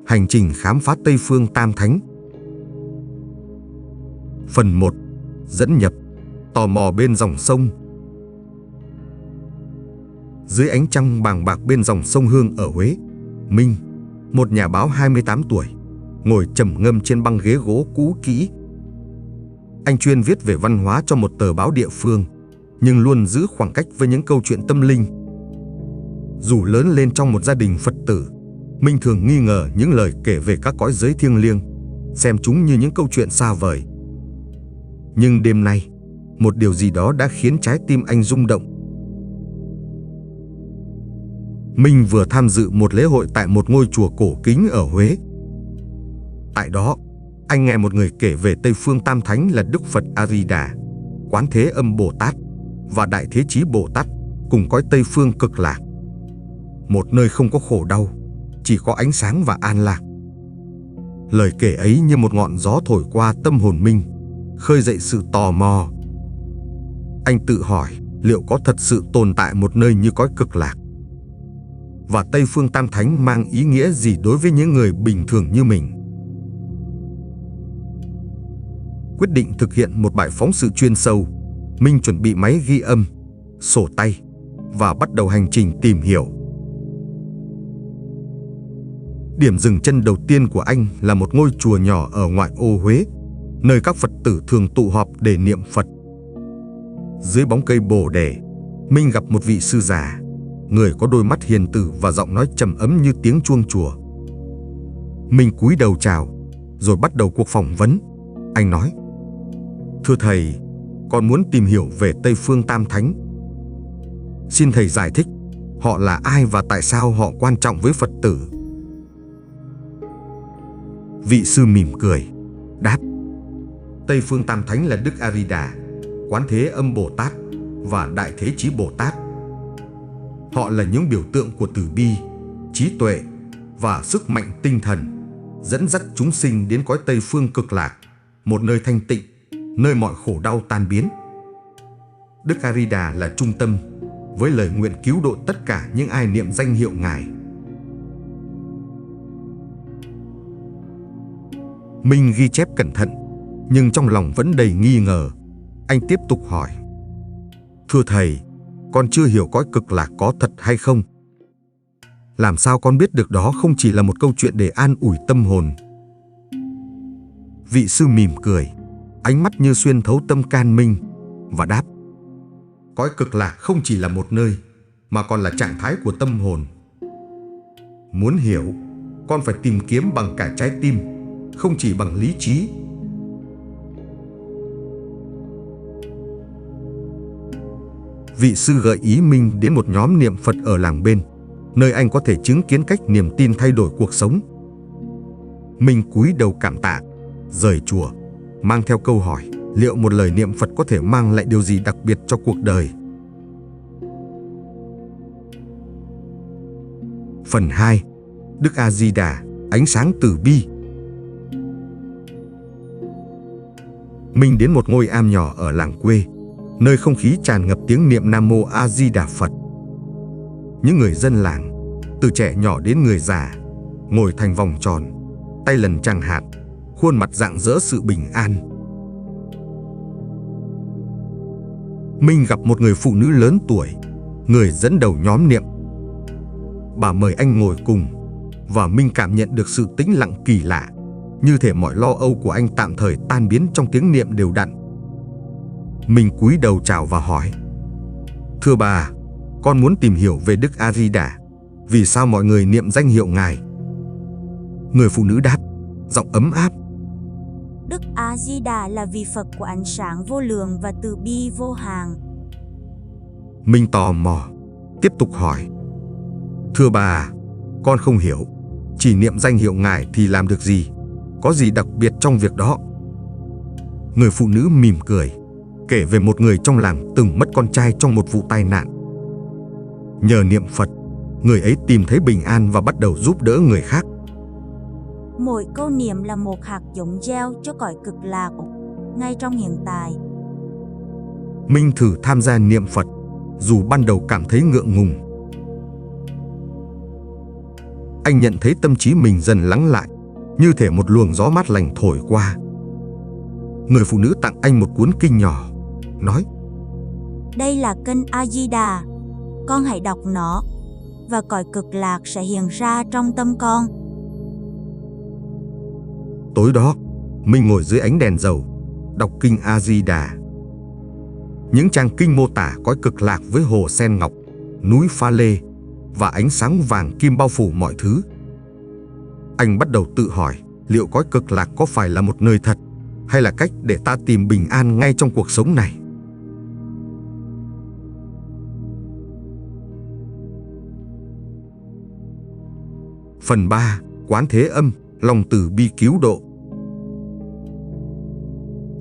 Hành trình khám phá Tây Phương Tam Thánh. Phần 1. Dẫn nhập. Tò mò bên dòng sông. Dưới ánh trăng bàng bạc bên dòng sông Hương ở Huế, Minh, một nhà báo 28 tuổi, ngồi trầm ngâm trên băng ghế gỗ cũ kỹ. Anh chuyên viết về văn hóa cho một tờ báo địa phương, nhưng luôn giữ khoảng cách với những câu chuyện tâm linh. Dù lớn lên trong một gia đình Phật tử, Minh thường nghi ngờ những lời kể về các cõi giới thiêng liêng, xem chúng như những câu chuyện xa vời. Nhưng đêm nay, một điều gì đó đã khiến trái tim anh rung động. Minh vừa tham dự một lễ hội tại một ngôi chùa cổ kính ở Huế. Tại đó, anh nghe một người kể về Tây Phương Tam Thánh là Đức Phật A Di Đà, Quán Thế Âm Bồ Tát và Đại Thế Chí Bồ Tát cùng cõi Tây Phương Cực Lạc. Một nơi không có khổ đau, chỉ có ánh sáng và an lạc. Lời kể ấy như một ngọn gió thổi qua tâm hồn Minh, khơi dậy sự tò mò. Anh tự hỏi liệu có thật sự tồn tại một nơi như cõi Cực Lạc? Và Tây Phương Tam Thánh mang ý nghĩa gì đối với những người bình thường như mình? Quyết định thực hiện một bài phóng sự chuyên sâu, Minh chuẩn bị máy ghi âm, sổ tay và bắt đầu hành trình tìm hiểu. Điểm dừng chân đầu tiên của anh là một ngôi chùa nhỏ ở ngoại ô Huế, nơi các Phật tử thường tụ họp để niệm Phật. Dưới bóng cây bồ đề, Minh gặp một vị sư già, người có đôi mắt hiền từ và giọng nói trầm ấm như tiếng chuông chùa. Minh cúi đầu chào, rồi bắt đầu cuộc phỏng vấn. Anh nói: "Thưa thầy, con muốn tìm hiểu về Tây Phương Tam Thánh. Xin thầy giải thích, họ là ai và tại sao họ quan trọng với Phật tử?" Vị sư mỉm cười, đáp: "Tây Phương Tam Thánh là Đức A Di Đà, Quán Thế Âm Bồ Tát và Đại Thế Chí Bồ Tát. Họ là những biểu tượng của từ bi, trí tuệ và sức mạnh tinh thần, dẫn dắt chúng sinh đến cõi Tây Phương Cực Lạc, một nơi thanh tịnh, nơi mọi khổ đau tan biến. Đức A Di Đà là trung tâm, với lời nguyện cứu độ tất cả những ai niệm danh hiệu Ngài." Minh ghi chép cẩn thận, nhưng trong lòng vẫn đầy nghi ngờ. Anh tiếp tục hỏi: "Thưa thầy, con chưa hiểu cõi Cực Lạc có thật hay không? Làm sao con biết được đó không chỉ là một câu chuyện để an ủi tâm hồn?" Vị sư mỉm cười, ánh mắt như xuyên thấu tâm can Minh, và đáp: "Cõi Cực Lạc không chỉ là một nơi, mà còn là trạng thái của tâm hồn. Muốn hiểu, con phải tìm kiếm bằng cả trái tim, không chỉ bằng lý trí." Vị sư gợi ý Minh đến một nhóm niệm Phật ở làng bên, nơi anh có thể chứng kiến cách niềm tin thay đổi cuộc sống. Minh cúi đầu cảm tạ, rời chùa, mang theo câu hỏi liệu một lời niệm Phật có thể mang lại điều gì đặc biệt cho cuộc đời. Phần 2. Đức A Di Đà, ánh sáng từ bi. Minh đến một ngôi am nhỏ ở làng quê, nơi không khí tràn ngập tiếng niệm Nam Mô A Di Đà Phật. Những người dân làng, từ trẻ nhỏ đến người già, ngồi thành vòng tròn, tay lần tràng hạt, khuôn mặt rạng rỡ sự bình an. Minh gặp một người phụ nữ lớn tuổi, người dẫn đầu nhóm niệm. Bà mời anh ngồi cùng, và Minh cảm nhận được sự tĩnh lặng kỳ lạ, như thể mọi lo âu của anh tạm thời tan biến trong tiếng niệm đều đặn. Minh cúi đầu chào và hỏi: "Thưa bà, con muốn tìm hiểu về Đức A Di Đà. Vì sao mọi người niệm danh hiệu Ngài?" Người phụ nữ đáp, giọng ấm áp: "Đức A Di Đà là vị Phật của ánh sáng vô lượng và từ bi vô hạn." Minh tò mò, tiếp tục hỏi: "Thưa bà, con không hiểu, chỉ niệm danh hiệu Ngài thì làm được gì? Có gì đặc biệt trong việc đó?" Người phụ nữ mỉm cười, kể về một người trong làng từng mất con trai trong một vụ tai nạn. Nhờ niệm Phật, người ấy tìm thấy bình an và bắt đầu giúp đỡ người khác. Mỗi câu niệm là một hạt giống gieo cho cõi Cực Lạc ngay trong hiện tại. Minh thử tham gia niệm Phật, dù ban đầu cảm thấy ngượng ngùng. Anh nhận thấy tâm trí mình dần lắng lại, như thể một luồng gió mát lành thổi qua. Người phụ nữ tặng anh một cuốn kinh nhỏ, nói: Đây là kinh A-di-đà, con hãy đọc nó và cõi cực lạc sẽ hiện ra trong tâm con. Tối đó, mình ngồi dưới ánh đèn dầu, đọc kinh A-di-đà. Những trang kinh mô tả cõi cực lạc với hồ sen ngọc, núi pha lê và ánh sáng vàng kim bao phủ mọi thứ. Anh bắt đầu tự hỏi liệu cõi cực lạc có phải là một nơi thật, hay là cách để ta tìm bình an ngay trong cuộc sống này. Phần 3. Quán Thế Âm, lòng từ bi cứu độ.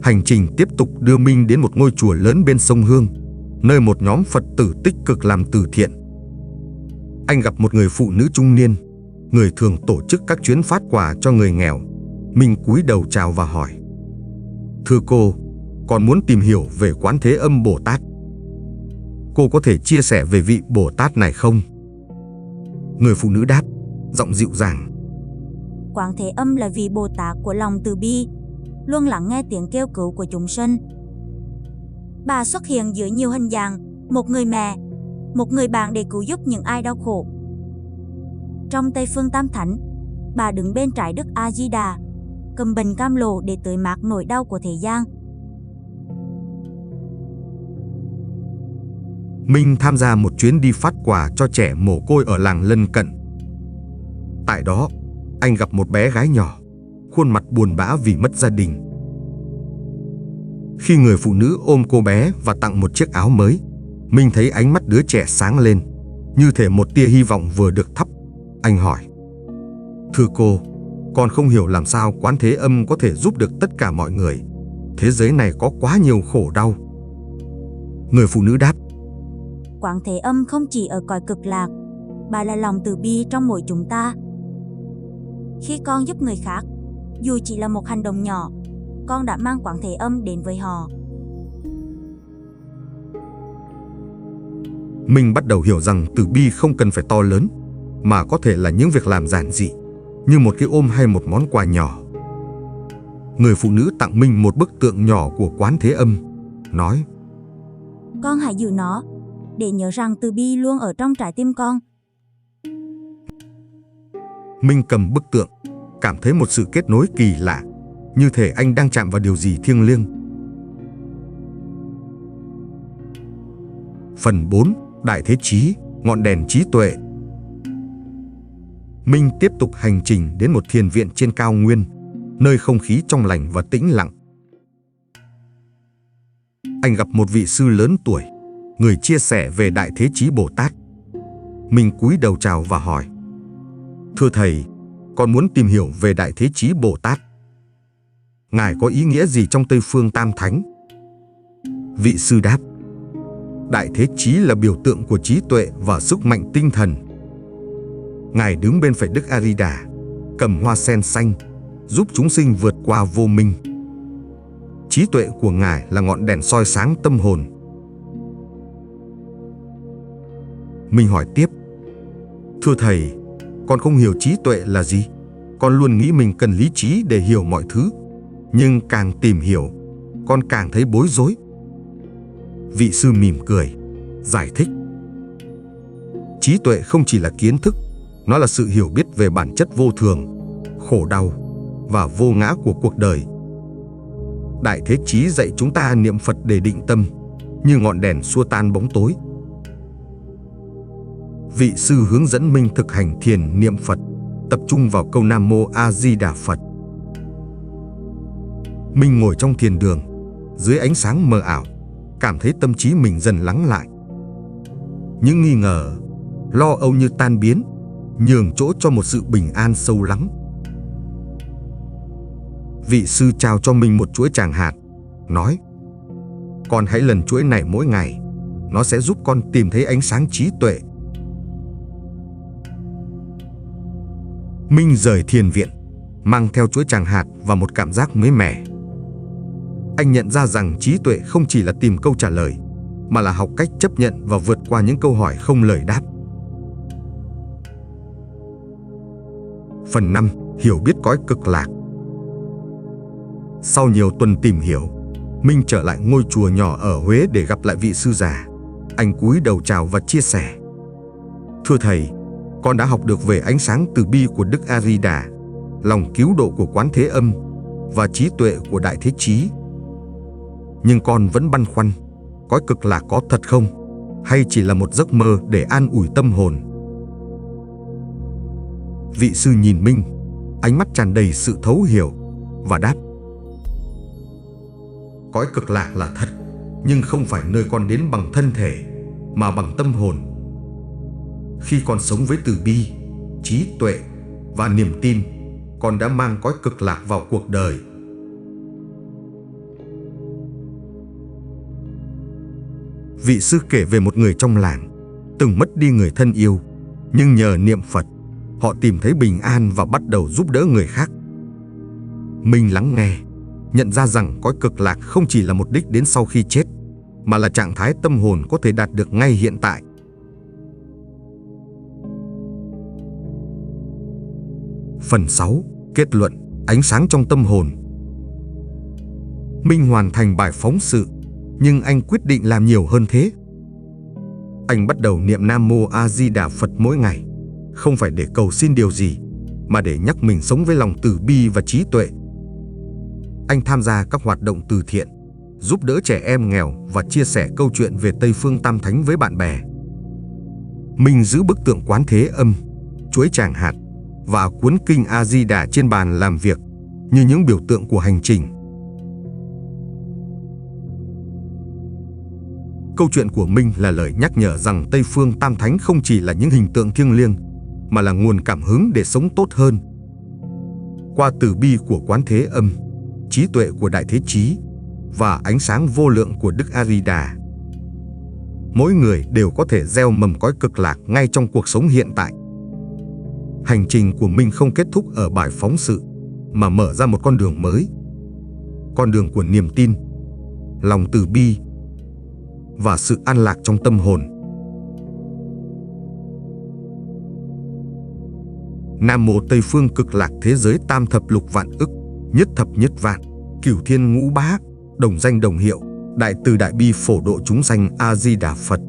Hành trình tiếp tục đưa Minh đến một ngôi chùa lớn bên sông Hương, nơi một nhóm Phật tử tích cực làm từ thiện. Anh gặp một người phụ nữ trung niên, người thường tổ chức các chuyến phát quà cho người nghèo. Minh cúi đầu chào và hỏi: Thưa cô, con muốn tìm hiểu về Quán Thế Âm Bồ Tát. Cô có thể chia sẻ về vị Bồ Tát này không? Người phụ nữ đáp, giọng dịu dàng: Quán Thế Âm là vị Bồ Tát của lòng từ bi, luôn lắng nghe tiếng kêu cứu của chúng sinh. Bà xuất hiện dưới nhiều hình dạng: một người mẹ, một người bạn để cứu giúp những ai đau khổ. Trong Tây Phương Tam Thánh, bà đứng bên trái Đức A-di-đà, cầm bình cam lồ để tưới mát nỗi đau của thế gian. Minh tham gia một chuyến đi phát quà cho trẻ mồ côi ở làng lân cận. Tại đó, anh gặp một bé gái nhỏ, khuôn mặt buồn bã vì mất gia đình. Khi người phụ nữ ôm cô bé và tặng một chiếc áo mới, Minh thấy ánh mắt đứa trẻ sáng lên, như thể một tia hy vọng vừa được thắp. Anh hỏi: Thưa cô, con không hiểu làm sao Quán Thế Âm có thể giúp được tất cả mọi người. Thế giới này có quá nhiều khổ đau. Người phụ nữ đáp: Quán Thế Âm không chỉ ở cõi cực lạc, bà là lòng từ bi trong mỗi chúng ta. Khi con giúp người khác, dù chỉ là một hành động nhỏ, con đã mang Quán Thế Âm đến với họ. Minh bắt đầu hiểu rằng từ bi không cần phải to lớn, mà có thể là những việc làm giản dị, như một cái ôm hay một món quà nhỏ. Người phụ nữ tặng Minh một bức tượng nhỏ của Quán Thế Âm, nói: Con hãy giữ nó, để nhớ rằng từ bi luôn ở trong trái tim con. Minh cầm bức tượng, cảm thấy một sự kết nối kỳ lạ, như thể anh đang chạm vào điều gì thiêng liêng. Phần 4. Đại Thế Chí, ngọn đèn trí tuệ. Minh tiếp tục hành trình đến một thiền viện trên cao nguyên, nơi không khí trong lành và tĩnh lặng. Anh gặp một vị sư lớn tuổi, người chia sẻ về Đại Thế Chí Bồ Tát. Minh cúi đầu chào và hỏi: Thưa thầy, con muốn tìm hiểu về Đại Thế Chí Bồ Tát. Ngài có ý nghĩa gì trong Tây Phương Tam Thánh? Vị sư đáp: Đại Thế Chí là biểu tượng của trí tuệ và sức mạnh tinh thần. Ngài đứng bên phải Đức A-di-đà, cầm hoa sen xanh, giúp chúng sinh vượt qua vô minh. Trí tuệ của Ngài là ngọn đèn soi sáng tâm hồn. Mình hỏi tiếp: Thưa thầy, con không hiểu trí tuệ là gì. Con luôn nghĩ mình cần lý trí để hiểu mọi thứ, nhưng càng tìm hiểu, con càng thấy bối rối. Vị sư mỉm cười, giải thích: Trí tuệ không chỉ là kiến thức, nó là sự hiểu biết về bản chất vô thường, khổ đau và vô ngã của cuộc đời. Đại Thế Chí dạy chúng ta niệm Phật để định tâm, như ngọn đèn xua tan bóng tối. Vị sư hướng dẫn Minh thực hành thiền niệm Phật, tập trung vào câu Nam Mô A Di Đà Phật. Minh ngồi trong thiền đường, dưới ánh sáng mờ ảo, cảm thấy tâm trí mình dần lắng lại. Những nghi ngờ, lo âu như tan biến, nhường chỗ cho một sự bình an sâu lắng. Vị sư trao cho mình một chuỗi tràng hạt, nói: Con hãy lần chuỗi này mỗi ngày, nó sẽ giúp con tìm thấy ánh sáng trí tuệ. Minh rời thiền viện, mang theo chuỗi tràng hạt và một cảm giác mới mẻ. Anh nhận ra rằng trí tuệ không chỉ là tìm câu trả lời, mà là học cách chấp nhận và vượt qua những câu hỏi không lời đáp. Phần 5. Hiểu biết cõi cực lạc. Sau nhiều tuần tìm hiểu, Minh trở lại ngôi chùa nhỏ ở Huế để gặp lại vị sư già. Anh cúi đầu chào và chia sẻ: "Thưa thầy, con đã học được về ánh sáng từ bi của Đức A Di Đà, lòng cứu độ của Quán Thế Âm và trí tuệ của Đại Thế Chí. Nhưng con vẫn băn khoăn, cõi cực lạc có thật không, hay chỉ là một giấc mơ để an ủi tâm hồn?" Vị sư nhìn Minh, ánh mắt tràn đầy sự thấu hiểu và đáp: "Cõi cực lạc là thật, nhưng không phải nơi con đến bằng thân thể, mà bằng tâm hồn. Khi con sống với từ bi, trí tuệ và niềm tin, con đã mang cõi cực lạc vào cuộc đời." Vị sư kể về một người trong làng từng mất đi người thân yêu, nhưng nhờ niệm Phật, họ tìm thấy bình an và bắt đầu giúp đỡ người khác. Minh lắng nghe, nhận ra rằng cõi cực lạc không chỉ là một đích đến sau khi chết, mà là trạng thái tâm hồn có thể đạt được ngay hiện tại. Phần 6. Kết luận: ánh sáng trong tâm hồn. Minh hoàn thành bài phóng sự, nhưng anh quyết định làm nhiều hơn thế. Anh bắt đầu niệm Nam Mô A Di Đà Phật mỗi ngày, không phải để cầu xin điều gì, mà để nhắc mình sống với lòng từ bi và trí tuệ. Anh tham gia các hoạt động từ thiện, giúp đỡ trẻ em nghèo và chia sẻ câu chuyện về Tây Phương Tam Thánh với bạn bè. Minh giữ bức tượng Quán Thế Âm, chuỗi tràng hạt và cuốn kinh A Di Đà trên bàn làm việc như những biểu tượng của hành trình. Câu chuyện của Minh là lời nhắc nhở rằng Tây Phương Tam Thánh không chỉ là những hình tượng thiêng liêng, mà là nguồn cảm hứng để sống tốt hơn. Qua từ bi của Quán Thế Âm, trí tuệ của Đại Thế Chí và ánh sáng vô lượng của Đức A Di Đà, mỗi người đều có thể gieo mầm cõi cực lạc ngay trong cuộc sống hiện tại. Hành trình của Minh không kết thúc ở bài phóng sự, mà mở ra một con đường mới. Con đường của niềm tin, lòng từ bi và sự an lạc trong tâm hồn. Nam Mô Tây Phương Cực Lạc Thế Giới Tam Thập Lục Vạn Ức, Nhất Thập Nhất Vạn, Cửu Thiên Ngũ Bá, đồng danh đồng hiệu, Đại Từ Đại Bi Phổ Độ Chúng Sanh A Di Đà Phật.